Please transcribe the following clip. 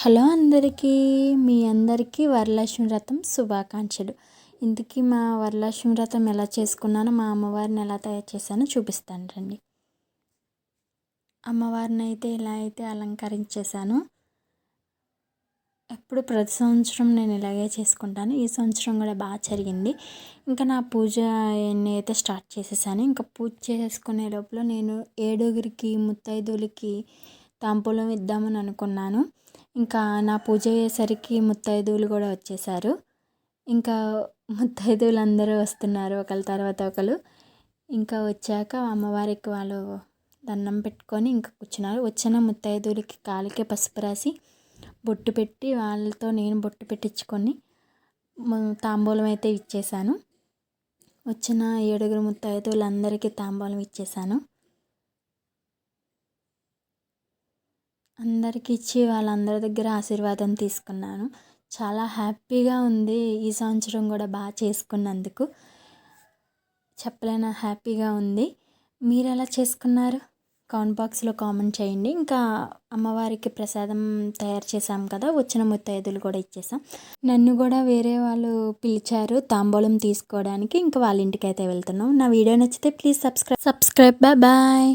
Hello అందరికీ, మీ అందరికీ వరలక్ష్మి వ్రతం శుభాకాంక్షలు. ఇంతకీ మా వరలక్ష్మి వ్రతం ఎలా చేసుకున్నానో, మా అమ్మవారిని ఎలా తయారు చేశానో చూపిస్తాను రండి. అమ్మవారిని అయితే ఇలా అయితే అలంకరించేశాను. ఎప్పుడు ప్రతి సంవత్సరం నేను ఇలాగే చేసుకుంటాను. ఈ సంవత్సరం కూడా బాగా జరిగింది. ఇంకా నా పూజ అయితే స్టార్ట్ చేసేసాను. ఇంకా పూజ చేసుకునే లోపల నేను 7 ముత్తైదువులకి తాంబూలం ఇద్దామని అనుకున్నాను. ఇంకా నా పూజ అయ్యేసరికి ముత్తైదువులు కూడా వచ్చేసారు. ఇంకా ముత్తైదువులు అందరూ వస్తున్నారు ఒకళ్ళ తర్వాత ఒకరు. ఇంకా వచ్చాక అమ్మవారికి వాళ్ళు దండం పెట్టుకొని ఇంకా కూర్చున్నారు. వచ్చిన ముత్తైదువులకి కాలికి పసుపు రాసి బొట్టు పెట్టి వాళ్ళతో నేను బొట్టు పెట్టించుకొని తాంబూలం అయితే ఇచ్చేసాను. వచ్చిన 7 ముత్తైదువులందరికీ తాంబూలం ఇచ్చేసాను. అందరికి ఇచ్చి వాళ్ళందరి దగ్గర ఆశీర్వాదం తీసుకున్నాను. చాలా హ్యాపీగా ఉంది. ఈ సంవత్సరం కూడా బాగా చేసుకున్నందుకు చెప్పలేని హ్యాపీగా ఉంది. మీరు ఎలా చేసుకున్నారు? కామెంట్ బాక్స్లో కామెంట్ చేయండి. ఇంకా అమ్మవారికి ప్రసాదం తయారు చేసాం కదా, వచ్చిన ముత్తైదులు కూడా ఇచ్చేసాం. నన్ను కూడా వేరే వాళ్ళు పిలిచారు తాంబూలం తీసుకోవడానికి. ఇంకా వాళ్ళ ఇంటికి అయితే వెళ్తున్నాం. నా వీడియో నచ్చితే ప్లీజ్ సబ్స్క్రైబ్. బాయ్.